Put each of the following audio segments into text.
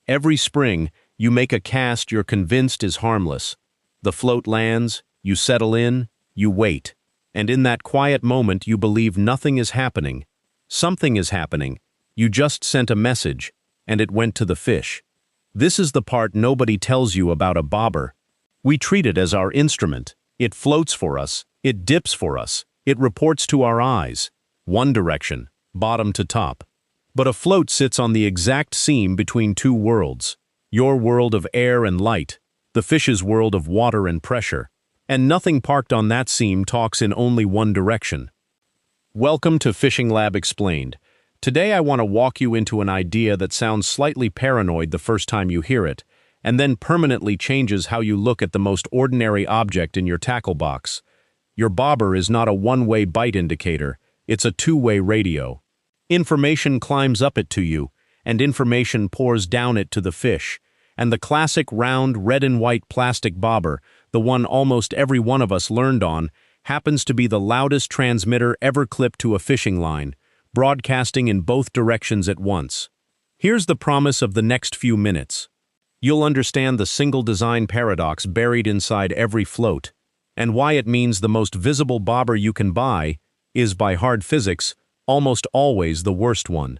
Every spring, you make a cast you're convinced is harmless. The float lands, you settle in, you wait. And in that quiet moment you believe nothing is happening. Something is happening. You just sent a message, and it went to the fish. This is the part nobody tells you about a bobber. We treat it as our instrument. It floats for us, it dips for us, it reports to our eyes. One direction, bottom to top. But a float sits on the exact seam between two worlds. Your world of air and light, the fish's world of water and pressure. And nothing parked on that seam talks in only one direction. Welcome to Fishing Lab Explained. Today I want to walk you into an idea that sounds slightly paranoid the first time you hear it, and then permanently changes how you look at the most ordinary object in your tackle box. Your bobber is not a one-way bite indicator, it's a two-way radio. Information climbs up it to you, and information pours down it to the fish. And the classic round red and white plastic bobber, the one almost every one of us learned on, happens to be the loudest transmitter ever clipped to a fishing line, broadcasting in both directions at once. Here's the promise of the next few minutes. You'll understand the single design paradox buried inside every float, and why it means the most visible bobber you can buy is, by hard physics, almost always the worst one.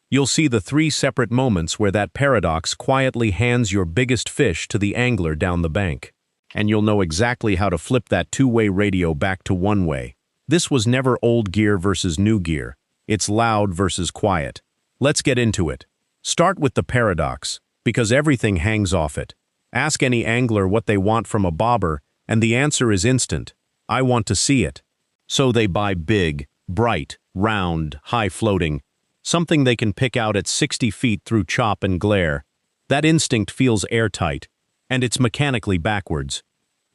You'll see the three separate moments where that paradox quietly hands your biggest fish to the angler down the bank. And you'll know exactly how to flip that two-way radio back to one-way. This was never old gear versus new gear. It's loud versus quiet. Let's get into it. Start with the paradox, because everything hangs off it. Ask any angler what they want from a bobber, and the answer is instant. I want to see it. So they buy big, bright, round, high-floating, something they can pick out at 60 feet through chop and glare. That instinct feels airtight, and it's mechanically backwards.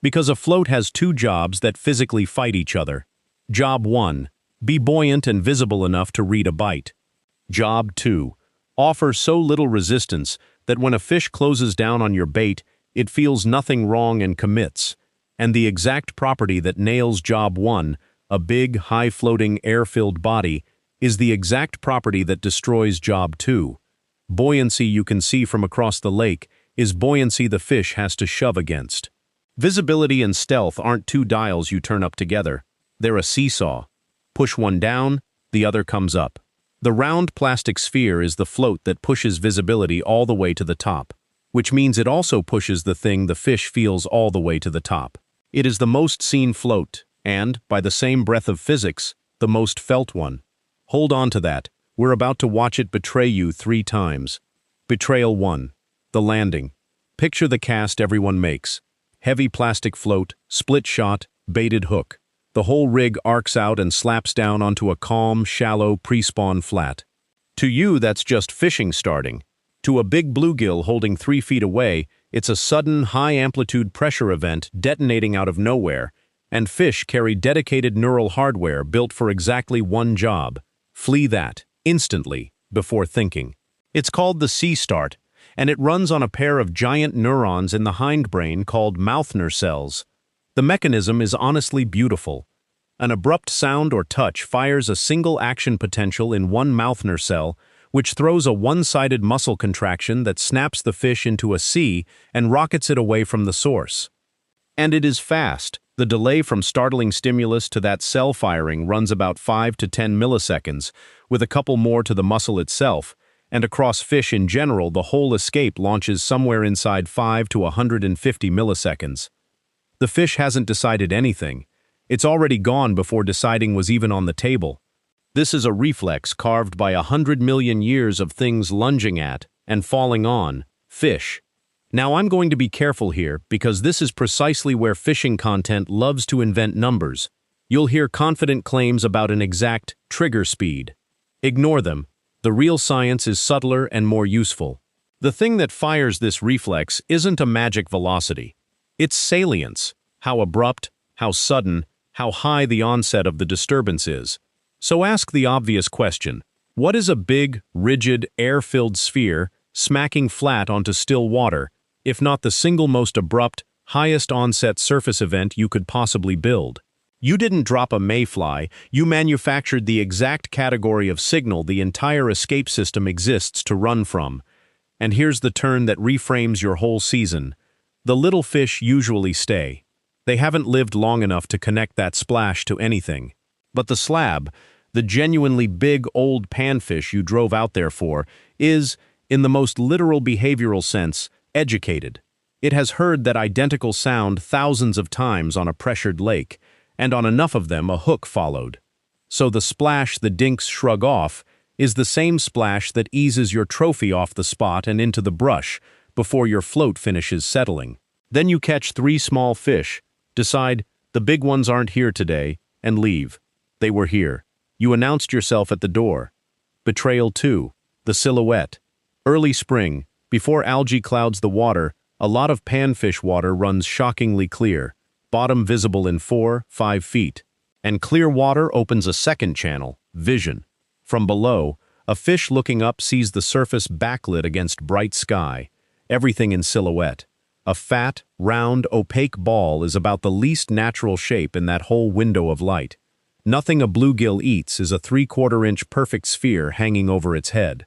Because a float has two jobs that physically fight each other. Job 1. Be buoyant and visible enough to read a bite. Job 2. Offer so little resistance that when a fish closes down on your bait, it feels nothing wrong and commits. And the exact property that nails Job 1, a big, high-floating, air-filled body, is the exact property that destroys Job 2. Buoyancy you can see from across the lake is buoyancy the fish has to shove against. Visibility and stealth aren't two dials you turn up together. They're a seesaw. Push one down, the other comes up. The round plastic sphere is the float that pushes visibility all the way to the top, which means it also pushes the thing the fish feels all the way to the top. It is the most seen float, and, by the same breath of physics, the most felt one. Hold on to that. We're about to watch it betray you 3 times. Betrayal 1. The landing. Picture the cast everyone makes. Heavy plastic float, split shot, baited hook. The whole rig arcs out and slaps down onto a calm, shallow, pre-spawn flat. To you, that's just fishing starting. To a big bluegill holding 3 feet away, it's a sudden, high-amplitude pressure event detonating out of nowhere, and fish carry dedicated neural hardware built for exactly one job. Flee that, instantly, before thinking. It's called the C-start, and it runs on a pair of giant neurons in the hindbrain called Mauthner cells. The mechanism is honestly beautiful. An abrupt sound or touch fires a single action potential in one Mauthner cell, which throws a one-sided muscle contraction that snaps the fish into a C and rockets it away from the source. And it is fast. The delay from startling stimulus to that cell firing runs about 5 to 10 milliseconds, with a couple more to the muscle itself, and across fish in general the whole escape launches somewhere inside 5 to 150 milliseconds. The fish hasn't decided anything. It's already gone before deciding was even on the table. This is a reflex carved by 100 million years of things lunging at and falling on fish. Now I'm going to be careful here because this is precisely where fishing content loves to invent numbers. You'll hear confident claims about an exact trigger speed. Ignore them. The real science is subtler and more useful. The thing that fires this reflex isn't a magic velocity. It's salience, how abrupt, how sudden, how high the onset of the disturbance is. So ask the obvious question, what is a big, rigid, air-filled sphere smacking flat onto still water, if not the single most abrupt, highest onset surface event you could possibly build? You didn't drop a mayfly, you manufactured the exact category of signal the entire escape system exists to run from. And here's the turn that reframes your whole season. The little fish usually stay. They haven't lived long enough to connect that splash to anything. But the slab, the genuinely big old panfish you drove out there for, is, in the most literal behavioral sense, educated. It has heard that identical sound thousands of times on a pressured lake, and on enough of them a hook followed. So the splash the dinks shrug off is the same splash that eases your trophy off the spot and into the brush before your float finishes settling. Then you catch 3 small fish, decide the big ones aren't here today, and leave. They were here. You announced yourself at the door. Betrayal 2. The silhouette. Early spring, before algae clouds the water, a lot of panfish water runs shockingly clear, bottom visible in 4-5 feet. And clear water opens a second channel, vision. From below, a fish looking up sees the surface backlit against bright sky, everything in silhouette. A fat, round, opaque ball is about the least natural shape in that whole window of light. Nothing a bluegill eats is a 3/4-inch perfect sphere hanging over its head.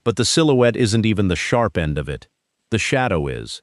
But the silhouette isn't even the sharp end of it. The shadow is.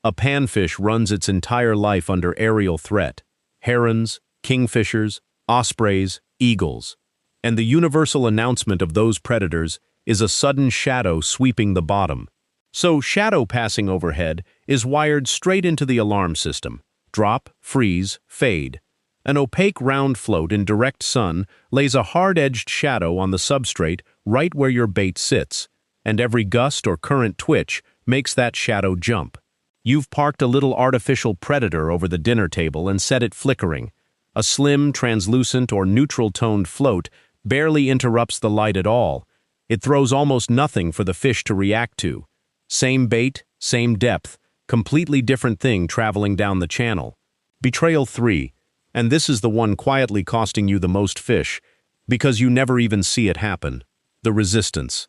A panfish runs its entire life under aerial threat. Herons, kingfishers, ospreys, eagles. And the universal announcement of those predators is a sudden shadow sweeping the bottom. So shadow passing overhead is wired straight into the alarm system. Drop, freeze, fade. An opaque round float in direct sun lays a hard-edged shadow on the substrate right where your bait sits, and every gust or current twitch makes that shadow jump. You've parked a little artificial predator over the dinner table and set it flickering. A slim, translucent, or neutral-toned float barely interrupts the light at all. It throws almost nothing for the fish to react to. Same bait, same depth, completely different thing traveling down the channel. Betrayal 3, and this is the one quietly costing you the most fish, because you never even see it happen. The resistance.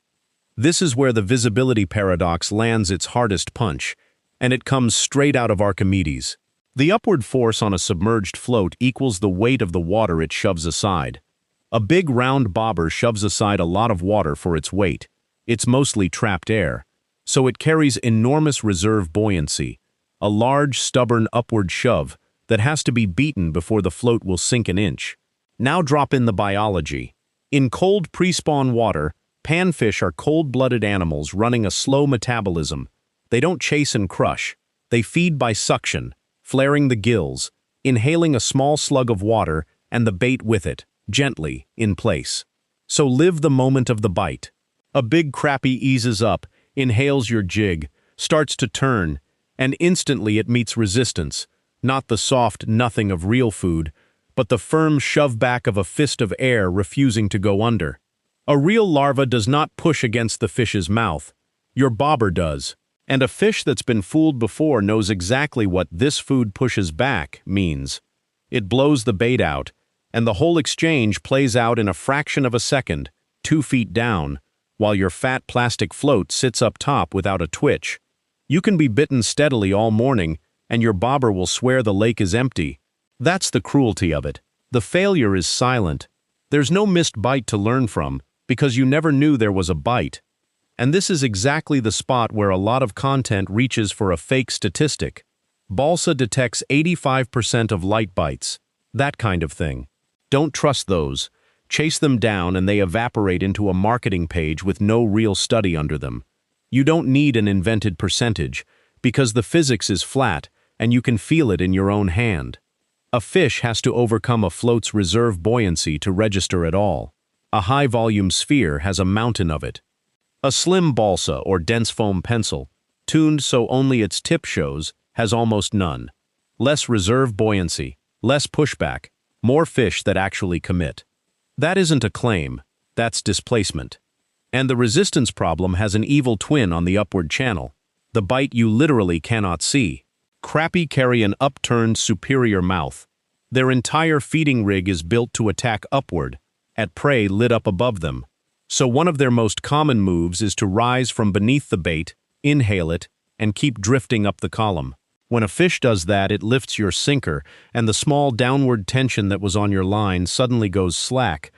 This is where the visibility paradox lands its hardest punch, and it comes straight out of Archimedes. The upward force on a submerged float equals the weight of the water it shoves aside. A big round bobber shoves aside a lot of water for its weight. It's mostly trapped air, so it carries enormous reserve buoyancy, a large, stubborn upward shove that has to be beaten before the float will sink an inch. Now drop in the biology. In cold pre-spawn water, panfish are cold-blooded animals running a slow metabolism. They don't chase and crush. They feed by suction, flaring the gills, inhaling a small slug of water and the bait with it, gently, in place. So live the moment of the bite. A big crappie eases up, inhales your jig, starts to turn, and instantly it meets resistance, not the soft nothing of real food, but the firm shove back of a fist of air refusing to go under. A real larva does not push against the fish's mouth. Your bobber does. And a fish that's been fooled before knows exactly what "this food pushes back" means. It blows the bait out, and the whole exchange plays out in a fraction of a second, 2 feet down, while your fat plastic float sits up top without a twitch. You can be bitten steadily all morning, and your bobber will swear the lake is empty. That's the cruelty of it. The failure is silent. There's no missed bite to learn from, because you never knew there was a bite. And this is exactly the spot where a lot of content reaches for a fake statistic. Balsa detects 85% of light bites. That kind of thing. Don't trust those. Chase them down and they evaporate into a marketing page with no real study under them. You don't need an invented percentage, because the physics is flat and you can feel it in your own hand. A fish has to overcome a float's reserve buoyancy to register at all. A high-volume sphere has a mountain of it. A slim balsa or dense foam pencil, tuned so only its tip shows, has almost none. Less reserve buoyancy, less pushback, more fish that actually commit. That isn't a claim, that's displacement. And the resistance problem has an evil twin on the upward channel. The bite you literally cannot see. Crappie carry an upturned superior mouth. Their entire feeding rig is built to attack upward, at prey lit up above them. So one of their most common moves is to rise from beneath the bait, inhale it, and keep drifting up the column. When a fish does that, it lifts your sinker, and the small downward tension that was on your line suddenly goes slack.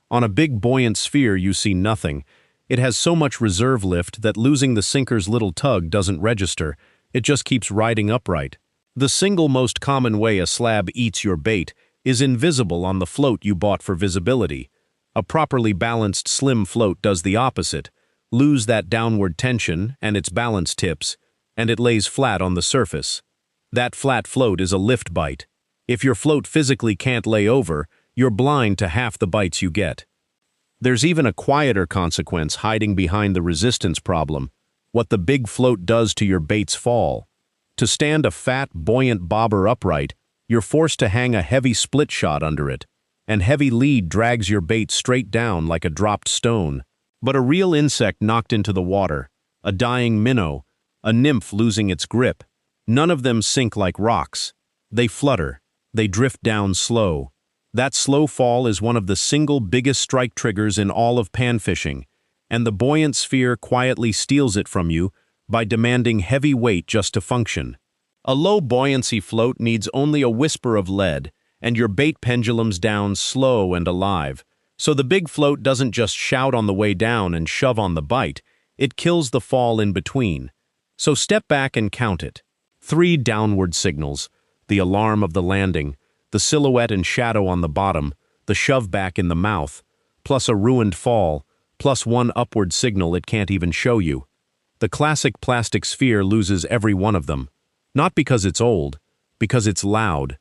On a big buoyant sphere, you see nothing. It has so much reserve lift that losing the sinker's little tug doesn't register, it just keeps riding upright. The single most common way a slab eats your bait is invisible on the float you bought for visibility. A properly balanced slim float does the opposite, lose that downward tension and its balance tips, and it lays flat on the surface. That flat float is a lift bite. If your float physically can't lay over, you're blind to half the bites you get. There's even a quieter consequence hiding behind the resistance problem, what the big float does to your bait's fall. To stand a fat, buoyant bobber upright, you're forced to hang a heavy split shot under it, and heavy lead drags your bait straight down like a dropped stone. But a real insect knocked into the water, a dying minnow, a nymph losing its grip, none of them sink like rocks. They flutter, they drift down slow. That slow fall is one of the single biggest strike triggers in all of panfishing, and the buoyant sphere quietly steals it from you by demanding heavy weight just to function. A low buoyancy float needs only a whisper of lead, and your bait pendulum's down slow and alive. So the big float doesn't just shout on the way down and shove on the bite, it kills the fall in between. So step back and count it. 3 downward signals, the alarm of the landing, the silhouette and shadow on the bottom, the shove back in the mouth, plus a ruined fall, plus 1 upward signal it can't even show you. The classic plastic sphere loses every one of them. Not because it's old, because it's loud.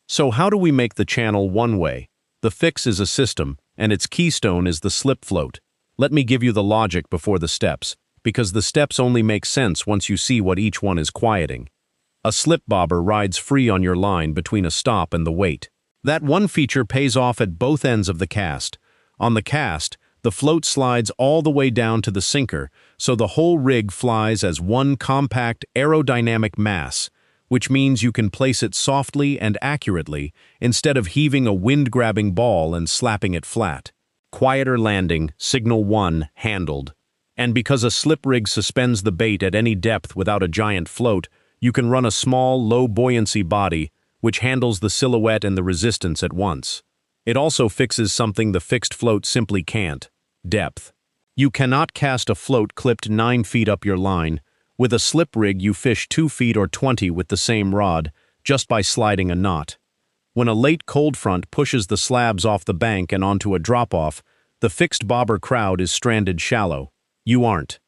So how do we make the channel one way? The fix is a system, and its keystone is the slip float. Let me give you the logic before the steps, because the steps only make sense once you see what each one is quieting. A slip bobber rides free on your line between a stop and the weight. That one feature pays off at both ends of the cast. On the cast, the float slides all the way down to the sinker, so the whole rig flies as one compact aerodynamic mass, which means you can place it softly and accurately instead of heaving a wind-grabbing ball and slapping it flat. Quieter landing, signal 1, handled. And because a slip rig suspends the bait at any depth without a giant float, you can run a small, low-buoyancy body, which handles the silhouette and the resistance at once. It also fixes something the fixed float simply can't: depth. You cannot cast a float clipped 9 feet up your line. With a slip rig, you fish 2 feet or 20 with the same rod, just by sliding a knot. When a late cold front pushes the slabs off the bank and onto a drop-off, the fixed bobber crowd is stranded shallow. You aren't.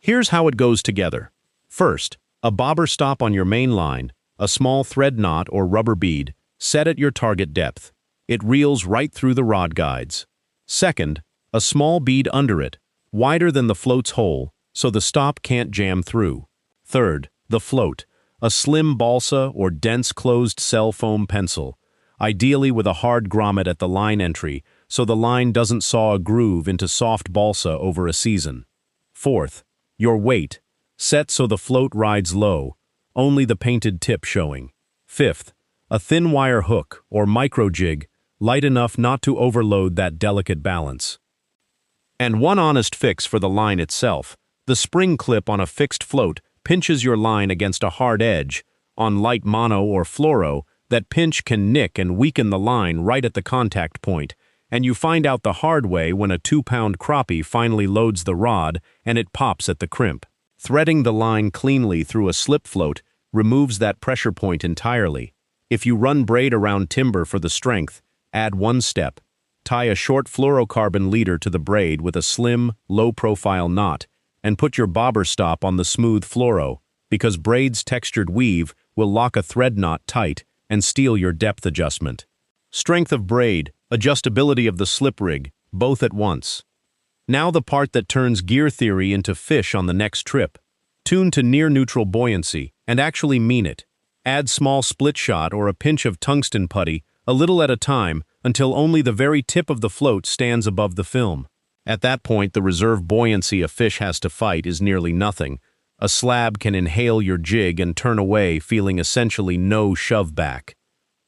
Here's how it goes together. First, a bobber stop on your main line, a small thread knot or rubber bead, set at your target depth. It reels right through the rod guides. Second, a small bead under it, wider than the float's hole, so the stop can't jam through. Third, the float, a slim balsa or dense closed cell foam pencil, ideally with a hard grommet at the line entry, so the line doesn't saw a groove into soft balsa over a season. Fourth, your weight, set so the float rides low, only the painted tip showing. Fifth, a thin wire hook or micro jig, light enough not to overload that delicate balance. And one honest fix for the line itself. The spring clip on a fixed float pinches your line against a hard edge. On light mono or fluoro, that pinch can nick and weaken the line right at the contact point, and you find out the hard way when a 2-pound crappie finally loads the rod and it pops at the crimp. Threading the line cleanly through a slip float removes that pressure point entirely. If you run braid around timber for the strength, add 1 step. Tie a short fluorocarbon leader to the braid with a slim, low-profile knot, and put your bobber stop on the smooth fluoro, because braid's textured weave will lock a thread knot tight and steal your depth adjustment. Strength of braid, adjustability of the slip rig, both at once. Now the part that turns gear theory into fish on the next trip. Tune to near-neutral buoyancy, and actually mean it. Add small split shot or a pinch of tungsten putty, a little at a time, until only the very tip of the float stands above the film. At that point, the reserve buoyancy a fish has to fight is nearly nothing. A slab can inhale your jig and turn away, feeling essentially no shove back.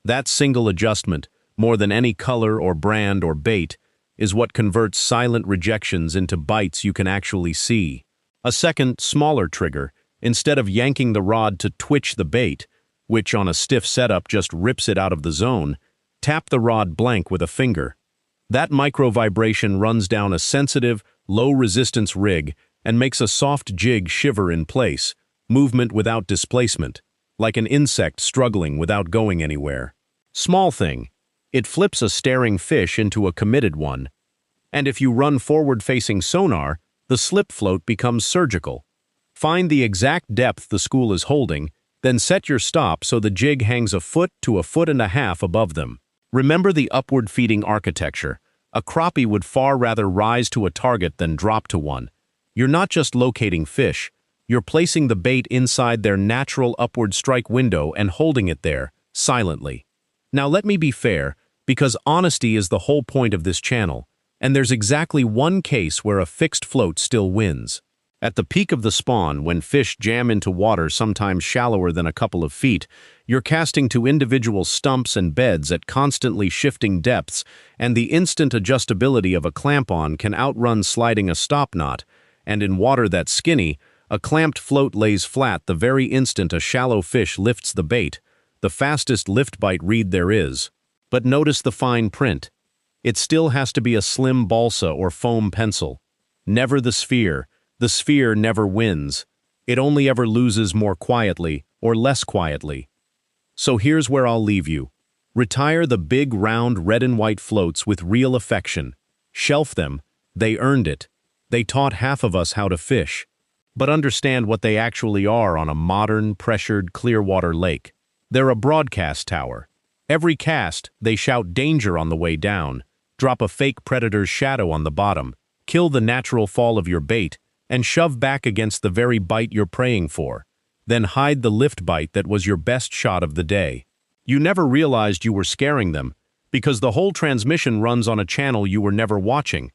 That single adjustment, more than any color or brand or bait, is what converts silent rejections into bites you can actually see. A second, smaller trigger, instead of yanking the rod to twitch the bait, which on a stiff setup just rips it out of the zone, tap the rod blank with a finger. That micro vibration runs down a sensitive, low-resistance rig, and makes a soft jig shiver in place, movement without displacement, like an insect struggling without going anywhere. Small thing. It flips a staring fish into a committed one. And if you run forward-facing sonar, the slip float becomes surgical. Find the exact depth the school is holding, then set your stop so the jig hangs a foot to a foot and a half above them. Remember the upward-feeding architecture. A crappie would far rather rise to a target than drop to one. You're not just locating fish, you're placing the bait inside their natural upward strike window and holding it there, silently. Now let me be fair, because honesty is the whole point of this channel, and there's exactly one case where a fixed float still wins. At the peak of the spawn, when fish jam into water sometimes shallower than a couple of feet, you're casting to individual stumps and beds at constantly shifting depths, and the instant adjustability of a clamp-on can outrun sliding a stop knot, and in water that's skinny, a clamped float lays flat the very instant a shallow fish lifts the bait, the fastest lift bite read there is. But notice the fine print. It still has to be a slim balsa or foam pencil. Never the sphere. The sphere never wins. It only ever loses more quietly or less quietly. So here's where I'll leave you. Retire the big round red and white floats with real affection. Shelf them. They earned it. They taught half of us how to fish. But understand what they actually are on a modern, pressured, clear water lake. They're a broadcast tower. Every cast, they shout danger on the way down, drop a fake predator's shadow on the bottom, kill the natural fall of your bait, and shove back against the very bite you're praying for. Then hide the lift bite that was your best shot of the day. You never realized you were scaring them, because the whole transmission runs on a channel you were never watching.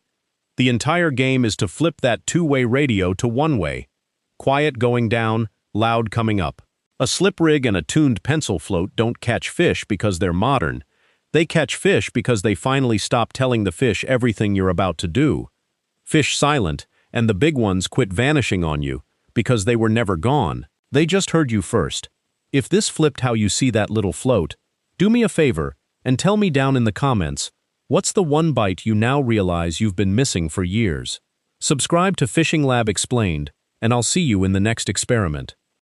The entire game is to flip that two-way radio to one-way. Quiet going down, loud coming up. A slip rig and a tuned pencil float don't catch fish because they're modern. They catch fish because they finally stop telling the fish everything you're about to do. Fish silent, and the big ones quit vanishing on you because they were never gone. They just heard you first. If this flipped how you see that little float, do me a favor and tell me down in the comments, what's the one bite you now realize you've been missing for years? Subscribe to Fishing Lab Explained, and I'll see you in the next experiment.